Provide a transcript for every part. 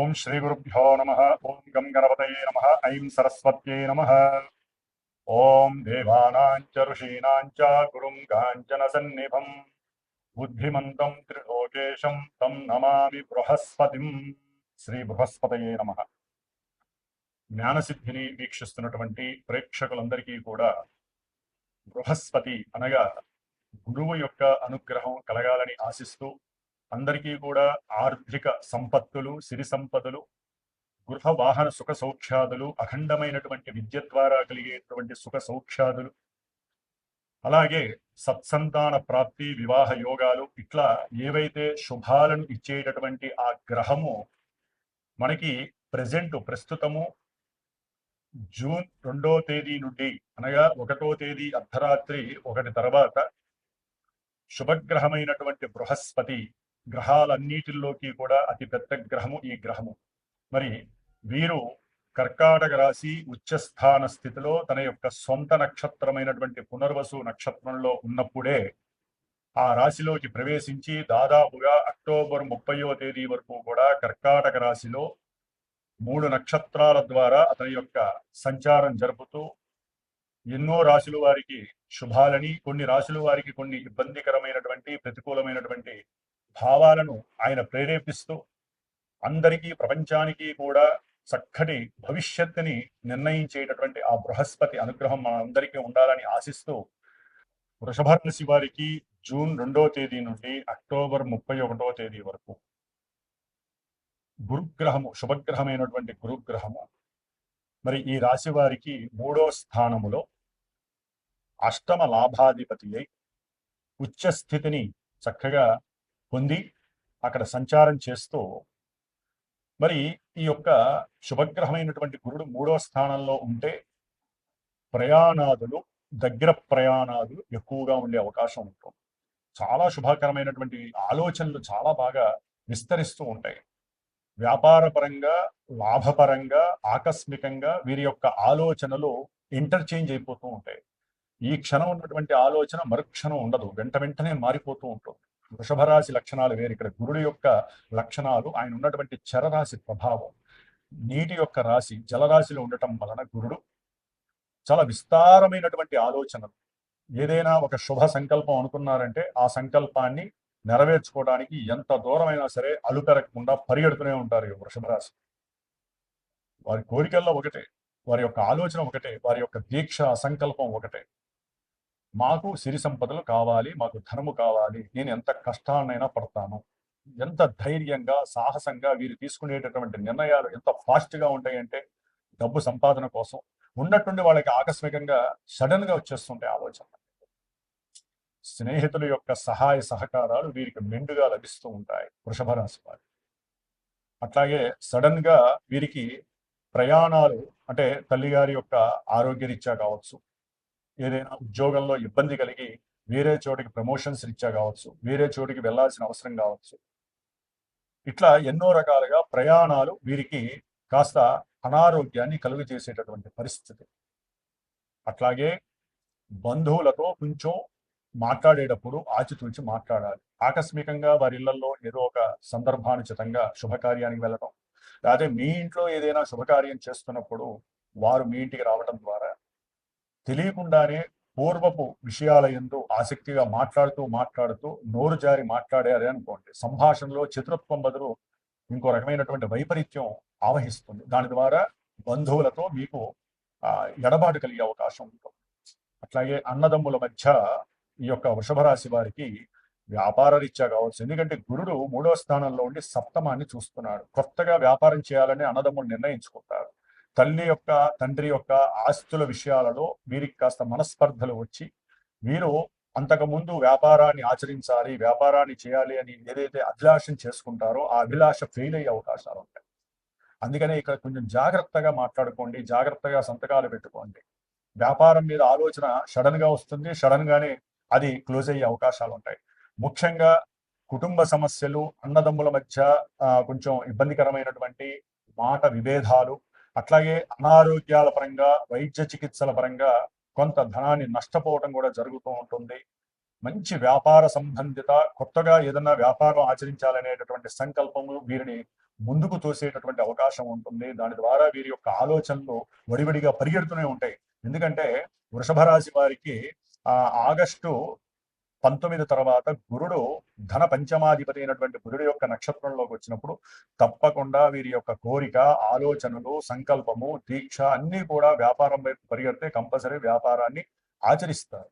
ఓం శ్రీ గురుభ్యో నమః. ఓం గం గణపతయే నమః. ఐం సరస్వత్యై నమః. ఓం దేవానాం చ ఋషీణాం చ గురుం కాంచన సన్నిభం బుద్ధిమంతం త్రిలోకేశం తం నమామి బృహస్పతిం. శ్రీ బృహస్పతయే నమః. జ్ఞానసిద్ధిని వీక్షిస్తున్నటువంటి ప్రేక్షకులందరికీ కూడా బృహస్పతి అనగా గురువు యొక్క అనుగ్రహం కలగాలని ఆశిస్తూ అందరికీ కూడా ఆర్థిక సంపత్తులు, సిరి సంపదలు, గృహ వాహన సుఖ సౌఖ్యాదులు, అఖండమైనటువంటి విద్య ద్వారా కలిగేటువంటి సుఖ సౌఖ్యాదులు, అలాగే సత్సంతాన ప్రాప్తి, వివాహ యోగాలు, ఇట్లా ఏవైతే శుభాలను ఇచ్చేటటువంటి ఆ గ్రహము మనకి ప్రస్తుతము జూన్ 2వ తేదీ నుండి అనగా 1వ తేదీ అర్ధరాత్రి 1 తర్వాత శుభగ్రహమైనటువంటి బృహస్పతి, గ్రహాలన్నిటిలోకి కూడా అతి పెద్ద గ్రహము ఈ గ్రహము. మరి వీరు కర్కాటక రాశి ఉచ్చస్థాన స్థితిలో తన యొక్క సొంత నక్షత్రమైనటువంటి పునర్వసు నక్షత్రంలో ఉన్నప్పుడే ఆ రాశిలోకి ప్రవేశించి దాదాపుగా అక్టోబర్ 30వ తేదీ వరకు కూడా కర్కాటక రాశిలో 3 నక్షత్రాల ద్వారా అతని యొక్క సంచారం జరుపుతూ ఎన్నో రాశుల వారికి శుభాలని, కొన్ని రాశుల వారికి కొన్ని ఇబ్బందికరమైనటువంటి ప్రతికూలమైనటువంటి భావాలను ఆయన ప్రేరేపిస్తూ అందరికీ, ప్రపంచానికి కూడా చక్కటి భవిష్యత్తుని నిర్ణయించేటటువంటి ఆ బృహస్పతి అనుగ్రహం మనందరికీ ఉండాలని ఆశిస్తూ వృషభ రాశి వారికి జూన్ 2వ తేదీ నుండి అక్టోబర్ 31వ తేదీ వరకు గురుగ్రహము, శుభగ్రహమైనటువంటి గురుగ్రహము మరి ఈ రాశి వారికి 3వ స్థానములో అష్టమ లాభాధిపతి అయి ఉచ్చస్థితిని చక్కగా పొంది అక్కడ సంచారం చేస్తూ మరి ఈ యొక్క శుభగ్రహమైనటువంటి గురుడు 3వ స్థానంలో ఉంటే ప్రయాణాదులు, దగ్గర ప్రయాణాదులు ఎక్కువగా ఉండే అవకాశం ఉంటుంది. చాలా శుభకరమైనటువంటి ఆలోచనలు చాలా బాగా విస్తరిస్తూ ఉంటాయి. వ్యాపారపరంగా, లాభపరంగా, ఆకస్మికంగా వీరి యొక్క ఆలోచనలు ఇంటర్చేంజ్ అయిపోతూ ఉంటాయి. ఈ క్షణం ఉన్నటువంటి ఆలోచన మరుక్షణం ఉండదు, వెంట వెంటనే మారిపోతూ ఉంటుంది. వృషభ రాశి లక్షణాలు వేరు. ఇక్కడ గురుడు యొక్క లక్షణాలు ఆయన ఉన్నటువంటి చరరాశి ప్రభావం, నీటి యొక్క రాశి జలరాశిలో ఉండటం వలన గురుడు చాలా విస్తారమైనటువంటి ఆలోచనలు, ఏదైనా ఒక శుభ సంకల్పం అనుకున్నారంటే ఆ సంకల్పాన్ని నెరవేర్చుకోవడానికి ఎంత దూరమైనా సరే అలుపెరగకుండా పరిగెడుతూనే ఉంటారు ఈ వృషభ రాశి. వారి కోరికల్లో ఒకటే, వారి యొక్క ఆలోచన ఒకటే, వారి యొక్క దీక్ష సంకల్పం ఒకటే. మాకు సిరి సంపదలు కావాలి, మాకు ధనము కావాలి, నేను ఎంత కష్టాలనైనా పడతాను. ఎంత ధైర్యంగా, సాహసంగా వీరు తీసుకునేటటువంటి నిర్ణయాలు ఎంత ఫాస్ట్గా ఉంటాయంటే డబ్బు సంపాదన కోసం ఉన్నట్టుండి వాళ్ళకి ఆకస్మికంగా సడన్ గా వచ్చేస్తుంటాయి ఆలోచన. స్నేహితుల యొక్క సహాయ సహకారాలు వీరికి మెండుగా లభిస్తూ ఉంటాయి వృషభ రాశి వారు. అట్లాగే సడన్ గా వీరికి ప్రయాణాలు, అంటే తల్లిగారి యొక్క ఆరోగ్యరీత్యా కావచ్చు, ఏదైనా ఉద్యోగంలో ఇబ్బంది కలిగి వేరే చోటికి ప్రమోషన్స్ రీత్యా కావచ్చు, వేరే చోటికి వెళ్లాల్సిన అవసరం కావచ్చు, ఇట్లా ఎన్నో రకాలుగా ప్రయాణాలు వీరికి కాస్త అనారోగ్యాన్ని కలుగు చేసేటటువంటి పరిస్థితి. అట్లాగే బంధువులతో కొంచెం మాట్లాడేటప్పుడు ఆచితూచి మాట్లాడాలి. ఆకస్మికంగా వారి ఇళ్లలో ఏదో ఒక సందర్భానుచితంగా శుభకార్యానికి వెళ్ళటం, లేకపోతే మీ ఇంట్లో ఏదైనా శుభకార్యం చేస్తున్నప్పుడు వారు మీ ఇంటికి రావటం ద్వారా తెలియకుండానే పూర్వపు విషయాల యందు ఆసక్తిగా మాట్లాడుతూ నోరు జారి మాట్లాడారు అనుకోండి, సంభాషణలో చతురత్వం బదులు ఇంకో రకమైనటువంటి వైపరీత్యం ఆవహిస్తుంది. దాని ద్వారా బంధువులతో మీకు ఎడబాటు కలిగే అవకాశం ఉంటుంది. అట్లాగే అన్నదమ్ముల మధ్య ఈ యొక్క వృషభ రాశి వారికి వ్యాపార రీత్యా కావచ్చు, ఎందుకంటే గురుడు 3వ స్థానంలో ఉండి సప్తమాన్ని చూస్తున్నాడు. కొత్తగా వ్యాపారం చేయాలని అన్నదమ్ములు నిర్ణయించుకుంటారు. తండ్రి యొక్క ఆస్తుల విషయాలలో వీరికి కాస్త మనస్పర్ధలు వచ్చి వీరు అంతకుముందు వ్యాపారాన్ని ఆచరించాలి, వ్యాపారాన్ని చేయాలి అని ఏదైతే అభిలాషం చేసుకుంటారో ఆ అభిలాష ఫెయిల్ అయ్యే అవకాశాలు ఉంటాయి. అందుకనే ఇక్కడ కొంచెం జాగ్రత్తగా మాట్లాడుకోండి, జాగ్రత్తగా సంతకాలు పెట్టుకోండి. వ్యాపారం మీద ఆలోచన సడన్ గా వస్తుంది, సడన్ గానే అది క్లోజ్ అయ్యే అవకాశాలు ఉంటాయి. ముఖ్యంగా కుటుంబ సమస్యలు, అన్నదమ్ముల మధ్య కొంచెం ఇబ్బందికరమైనటువంటి మాట విభేదాలు, అట్లాగే అనారోగ్యాల పరంగా, వైద్య చికిత్సల పరంగా కొంత ధనాన్ని నష్టపోవడం కూడా జరుగుతూ ఉంటుంది. మంచి వ్యాపార సంబంధిత కొత్తగా ఏదన్నా వ్యాపారం ఆచరించాలనేటటువంటి సంకల్పము వీరిని ముందుకు తోసేటటువంటి అవకాశం ఉంటుంది. దాని ద్వారా వీరి యొక్క ఆలోచనలు వడివడిగా పరిగెడుతూనే ఉంటాయి. ఎందుకంటే వృషభ రాశి వారికి ఆగస్టు 19 తర్వాత గురుడు ధన పంచమాధిపతి అయినటువంటి గురుడు యొక్క నక్షత్రంలోకి వచ్చినప్పుడు తప్పకుండా వీరి యొక్క కోరిక, ఆలోచనలు, సంకల్పము, దీక్ష అన్నీ కూడా వ్యాపారం వైపు పరిగెడితే కంపల్సరీ వ్యాపారాన్ని ఆచరిస్తారు.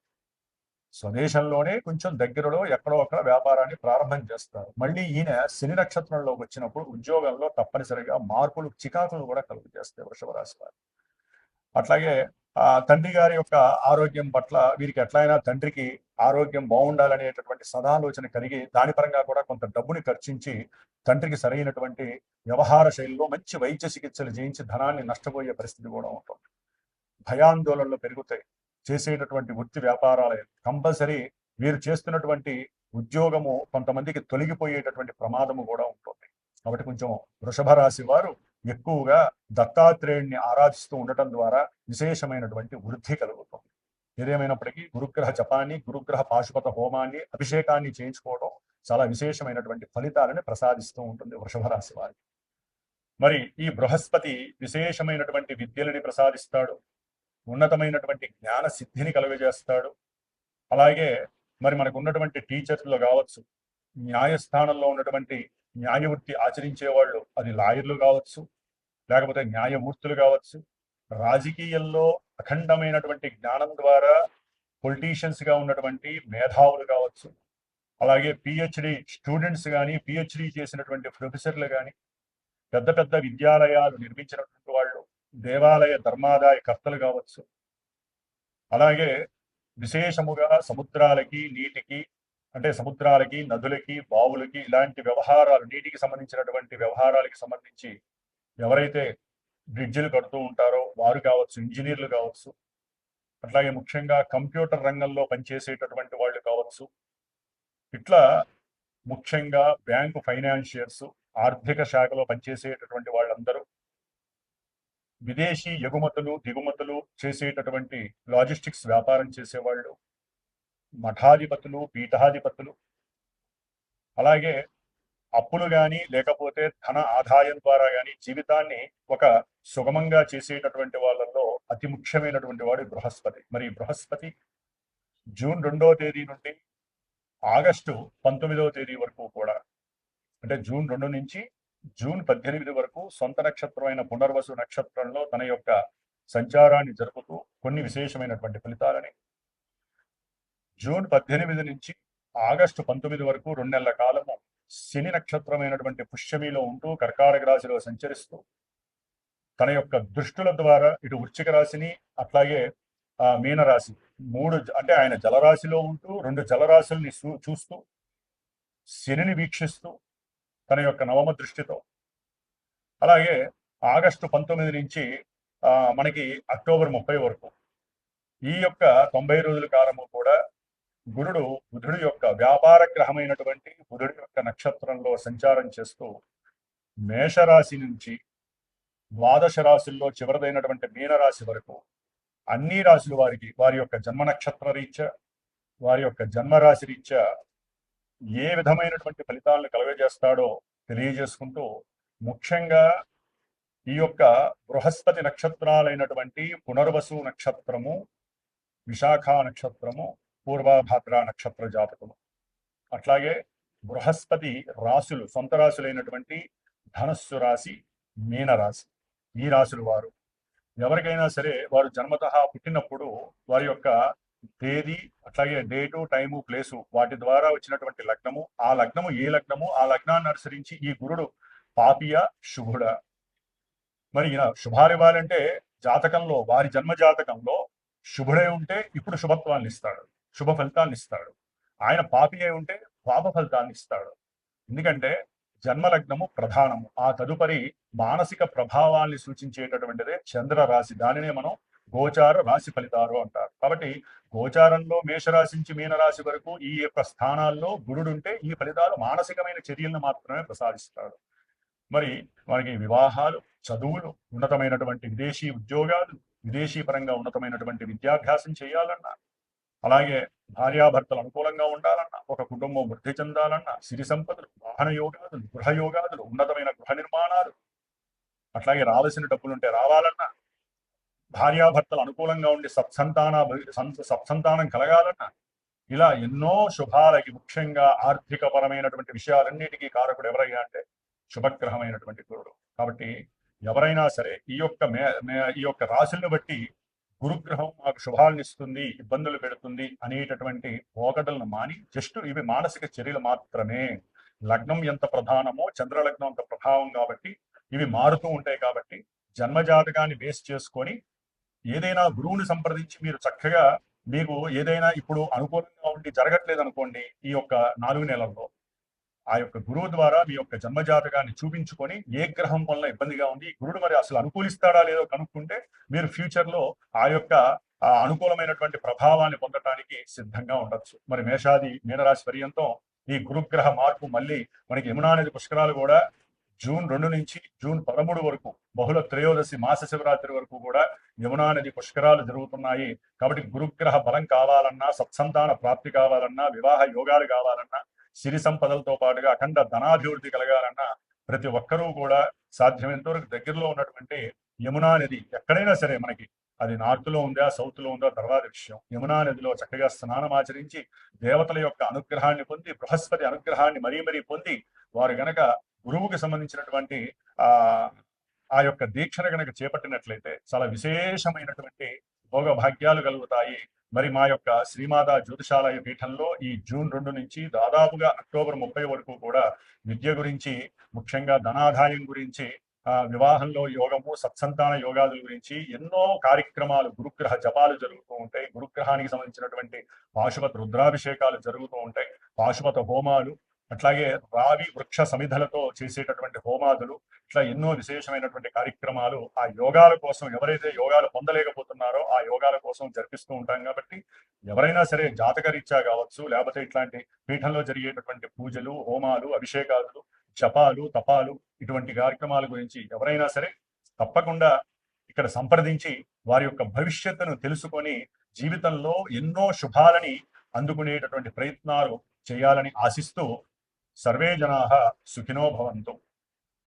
స్వదేశంలోనే కొంచెం దగ్గరలో ఎక్కడో అక్కడ వ్యాపారాన్ని ప్రారంభం చేస్తారు. మళ్ళీ ఈయన శని నక్షత్రంలోకి వచ్చినప్పుడు ఉద్యోగంలో తప్పనిసరిగా మార్పులు, చికాకులు కూడా కలుగు చేస్తాయి వృషభ రాశి వారు. అట్లాగే తండ్రి గారి యొక్క ఆరోగ్యం పట్ల వీరికి ఎట్లయినా తండ్రికి ఆరోగ్యం బాగుండాలనేటటువంటి సదాలోచన కలిగి దాని పరంగా కూడా కొంత డబ్బుని ఖర్చించి తండ్రికి సరైనటువంటి వ్యవహార శైలిలో మంచి వైద్య చికిత్సలు చేయించి ధనాన్ని నష్టపోయే పరిస్థితి కూడా ఉంటుంది. భయాందోళనలు పెరుగుతాయి. చేసేటటువంటి వృత్తి వ్యాపారాలే కంపల్సరీ వీరు చేస్తున్నటువంటి ఉద్యోగము కొంతమందికి తొలగిపోయేటటువంటి ప్రమాదము కూడా ఉంటుంది. కాబట్టి కొంచెం వృషభ రాశి వారు ఎక్కువగా దత్తాత్రేయుడిని ఆరాధిస్తూ ఉండటం ద్వారా విశేషమైనటువంటి వృద్ధి కలుగుతుంది. ఏదేమైనప్పటికీ గురుగ్రహ జపాన్ని, గురుగ్రహ పాశుపత హోమాన్ని, అభిషేకాన్ని చేయించుకోవడం చాలా విశేషమైనటువంటి ఫలితాలను ప్రసాదిస్తూ ఉంటుంది వృషభ రాశి వారికి. మరి ఈ బృహస్పతి విశేషమైనటువంటి విద్యలని ప్రసాదిస్తాడు, ఉన్నతమైనటువంటి జ్ఞాన సిద్ధిని కలుగజేస్తాడు. అలాగే మరి మనకు ఉన్నటువంటి టీచర్స్లో కావచ్చు, న్యాయస్థానంలో ఉన్నటువంటి న్యాయవృత్తి ఆచరించే వాళ్ళు, అది లాయర్లు కావచ్చు, లేకపోతే న్యాయమూర్తులు కావచ్చు, రాజకీయాల్లో అఖండమైనటువంటి జ్ఞానం ద్వారా పొలిటీషియన్స్గా ఉన్నటువంటి మేధావులు కావచ్చు, అలాగే పిహెచ్డి స్టూడెంట్స్ కానీ, పిహెచ్డి చేసినటువంటి ప్రొఫెసర్లు కానీ, పెద్ద పెద్ద విద్యాలయాలు నిర్మించినటువంటి వాళ్ళు, దేవాలయ ధర్మాదాయ కర్తలు కావచ్చు, అలాగే విశేషముగా సముద్రాలకి, నీటికి అంటే సముద్రాలకి, నదులకి, బావులకి ఇలాంటి వ్యవహారాలు, నీటికి సంబంధించినటువంటి వ్యవహారాలకి సంబంధించి ఎవరైతే బ్రిడ్జిలు కడుతూ ఉంటారో వారు కావచ్చు, ఇంజనీర్లు కావచ్చు, అట్లాగే ముఖ్యంగా కంప్యూటర్ రంగంలో పనిచేసేటటువంటి వాళ్ళు కావచ్చు, ఇట్లా ముఖ్యంగా బ్యాంకు ఫైనాన్షియర్స్, ఆర్థిక శాఖలో పనిచేసేటటువంటి వాళ్ళందరూ, విదేశీ ఎగుమతులు దిగుమతులు చేసేటటువంటి లాజిస్టిక్స్ వ్యాపారం చేసేవాళ్ళు, మఠాధిపతులు, పీఠాధిపతులు, అలాగే అప్పులు కానీ లేకపోతే ధన ఆదాయం ద్వారా కానీ జీవితాన్ని ఒక సుగమంగా చేసేటటువంటి వాళ్ళల్లో అతి ముఖ్యమైనటువంటి వాడు బృహస్పతి. మరి బృహస్పతి జూన్ 2వ తేదీ నుండి ఆగస్టు 19వ తేదీ వరకు కూడా, అంటే జూన్ 2 నుంచి జూన్ 18 వరకు సొంత నక్షత్రమైన పునర్వసు నక్షత్రంలో తన యొక్క సంచారాన్ని జరుపుతూ కొన్ని విశేషమైనటువంటి ఫలితాలని, జూన్ 18 నుంచి ఆగస్టు 19 వరకు 2 నెలల కాలము శని నక్షత్రమైనటువంటి పుష్యమిలో ఉంటూ కర్కాటక రాశిలో సంచరిస్తూ తన యొక్క దృష్టుల ద్వారా ఇటు వృశ్చిక రాశిని అట్లాగే మీనరాశి, 3 అంటే ఆయన జలరాశిలో ఉంటూ 2 జలరాశుల్ని చూస్తూ శనిని వీక్షిస్తూ తన యొక్క నవమ దృష్టితో, అలాగే ఆగస్టు 19 నుంచి మనకి అక్టోబర్ 30 వరకు ఈ యొక్క 90 రోజుల కాలము కూడా గురుడు బుధుడి యొక్క వ్యాపార గ్రహమైనటువంటి బుధుడి యొక్క నక్షత్రంలో సంచారం చేస్తూ మేషరాశి నుంచి ద్వాదశ రాశుల్లో చివరిదైనటువంటి మీనరాశి వరకు అన్ని రాశుల వారికి వారి యొక్క జన్మ నక్షత్ర రీత్యా, వారి యొక్క జన్మరాశి రీత్యా ఏ విధమైనటువంటి ఫలితాలను కలుగజేస్తాడో తెలియజేసుకుంటూ, ముఖ్యంగా ఈ యొక్క బృహస్పతి నక్షత్రాలైనటువంటి పునర్వసు నక్షత్రము, విశాఖ నక్షత్రము, పూర్వభాద్ర నక్షత్ర జాతకము, అట్లాగే బృహస్పతి రాశులు సొంత రాశులైనటువంటి ధనస్సు రాశి, మీనరాశి, ఈ రాశులు వారు ఎవరికైనా సరే వారు జన్మతః పుట్టినప్పుడు వారి యొక్క తేదీ అట్లాగే డేటు, టైము, ప్లేసు వాటి ద్వారా వచ్చినటువంటి లగ్నము, ఆ లగ్నము ఏ లగ్నము, ఆ లగ్నాన్ని అనుసరించి ఈ గురుడు పాపియ శుభుడ. మరి ఈయన శుభాలు ఇవ్వాలంటే జాతకంలో వారి జన్మ జాతకంలో శుభుడై ఉంటే ఇప్పుడు శుభత్వాన్ని ఇస్తాడు, శుభ ఫలితాన్ని ఇస్తాడు. ఆయన పాపి అయి ఉంటే పాప ఫలితాన్ని ఇస్తాడు. ఎందుకంటే జన్మలగ్నము ప్రధానము, ఆ తదుపరి మానసిక ప్రభావాల్ని సూచించేటటువంటిదే చంద్ర రాశి. దానినే మనం గోచార రాశి ఫలితాలు అంటారు. కాబట్టి గోచారంలో మేషరాశి నుంచి మీనరాశి వరకు ఈ యొక్క స్థానాల్లో గురుడుంటే ఈ ఫలితాలు మానసికమైన చర్యలను మాత్రమే ప్రసాదిస్తాడు. మరి మనకి వివాహాలు, చదువులు, ఉన్నతమైనటువంటి విదేశీ ఉద్యోగాలు, విదేశీ పరంగా ఉన్నతమైనటువంటి విద్యాభ్యాసం చేయాలన్నా, అలాగే భార్యాభర్తలు అనుకూలంగా ఉండాలన్నా, ఒక కుటుంబం వృద్ధి చెందాలన్నా, సిరి సంపదలు, వాహన యోగాదులు, గృహ యోగాదులు, ఉన్నతమైన గృహ నిర్మాణాలు, అట్లాగే రావాల్సిన డబ్బులుంటే రావాలన్నా, భార్యాభర్తలు అనుకూలంగా ఉండి సత్సంతానం కలగాలన్నా, ఇలా ఎన్నో శుభాలకి ముఖ్యంగా ఆర్థిక పరమైనటువంటి విషయాలన్నిటికీ కారకుడు ఎవరయ్యా అంటే శుభగ్రహమైనటువంటి గురుడు. కాబట్టి ఎవరైనా సరే ఈ యొక్క రాశుల్ని బట్టి గురుగ్రహం మాకు శుభాలను ఇస్తుంది, ఇబ్బందులు పెడుతుంది అనేటటువంటి పోకడలను మాని జస్ట్ ఇవి మానసిక చర్యలు మాత్రమే. లగ్నం ఎంత ప్రధానమో చంద్రలగ్నం అంత ప్రభావం కాబట్టి ఇవి మారుతూ ఉంటాయి. కాబట్టి జన్మజాతకాన్ని బేస్ చేసుకొని ఏదైనా గురువుని సంప్రదించి మీరు చక్కగా మీకు ఏదైనా ఇప్పుడు అనుకూలంగా ఉండి జరగట్లేదు అనుకోండి, ఈ యొక్క 4 నెలల్లో ఆ యొక్క గురువు ద్వారా మీ యొక్క జన్మజాతకాన్ని చూపించుకొని ఏ గ్రహం వల్ల ఇబ్బందిగా ఉంది, గురుడు మరి అసలు అనుకూలిస్తాడా లేదో కనుక్కుంటే మీరు ఫ్యూచర్ లో ఆ యొక్క అనుకూలమైనటువంటి ప్రభావాన్ని పొందటానికి సిద్ధంగా ఉండొచ్చు. మరి మీనరాశి పర్యంతం ఈ గురుగ్రహ మార్పు మళ్ళీ మనకి యమునా నది పుష్కరాలు కూడా జూన్ 2 నుంచి జూన్ 13 వరకు బహుళ త్రయోదశి మాస శివరాత్రి వరకు కూడా యమునా నది పుష్కరాలు జరుగుతున్నాయి. కాబట్టి గురుగ్రహ బలం కావాలన్నా, సత్సంతాన ప్రాప్తి కావాలన్నా, వివాహ యోగాలు కావాలన్నా, సిరి సంపదలతో పాటుగా అఖండ ధనాభివృద్ధి కలగాలన్నా ప్రతి ఒక్కరూ కూడా సాధ్యమైనంత వరకు దగ్గరలో ఉన్నటువంటి యమునా నది ఎక్కడైనా సరే, మనకి అది నార్త్ లో ఉందా సౌత్ లో ఉందా తర్వాత విషయం, యమునా నదిలో చక్కగా స్నానం ఆచరించి దేవతల యొక్క అనుగ్రహాన్ని పొంది, బృహస్పతి అనుగ్రహాన్ని మరీ మరీ పొంది, వారు గనక గురువుకి సంబంధించినటువంటి ఆ ఆ యొక్క దీక్షను గనక చేపట్టినట్లయితే చాలా విశేషమైనటువంటి భోగ భాగ్యాలు కలుగుతాయి. మరి మా యొక్క శ్రీమాతా జ్యోతిషాలయ పీఠంలో ఈ జూన్ 2 నుంచి దాదాపుగా అక్టోబర్ 30 వరకు కూడా విద్య గురించి, ముఖ్యంగా ధనాదాయం గురించి, వివాహంలో యోగము, సత్సంతాన యోగాదుల గురించి ఎన్నో కార్యక్రమాలు, గురుగ్రహ జపాలు జరుగుతూ ఉంటాయి. గురుగ్రహానికి సంబంధించినటువంటి పాశుపత రుద్రాభిషేకాలు జరుగుతూ ఉంటాయి. పాశుపత హోమాలు, అట్లాగే రావి వృక్ష సమిధలతో చేసేటటువంటి హోమాదులు, ఇట్లా ఎన్నో విశేషమైనటువంటి కార్యక్రమాలు ఆ యోగాల కోసం, ఎవరైతే యోగాలు పొందలేకపోతున్నారో ఆ యోగాల కోసం జరిపిస్తూ ఉంటాం. కాబట్టి ఎవరైనా సరే జాతకరీత్యా కావచ్చు, లేకపోతే ఇట్లాంటి పీఠంలో జరిగేటటువంటి పూజలు, హోమాలు, అభిషేకాలు, జపాలు, తపాలు, ఇటువంటి కార్యక్రమాల గురించి ఎవరైనా సరే తప్పకుండా ఇక్కడ సంప్రదించి వారి యొక్క భవిష్యత్తును తెలుసుకొని జీవితంలో ఎన్నో శుభాలని అందుకునేటటువంటి ప్రయత్నాలు చేయాలని ఆశిస్తూ సర్వే జనాః సుఖినో భవంతు.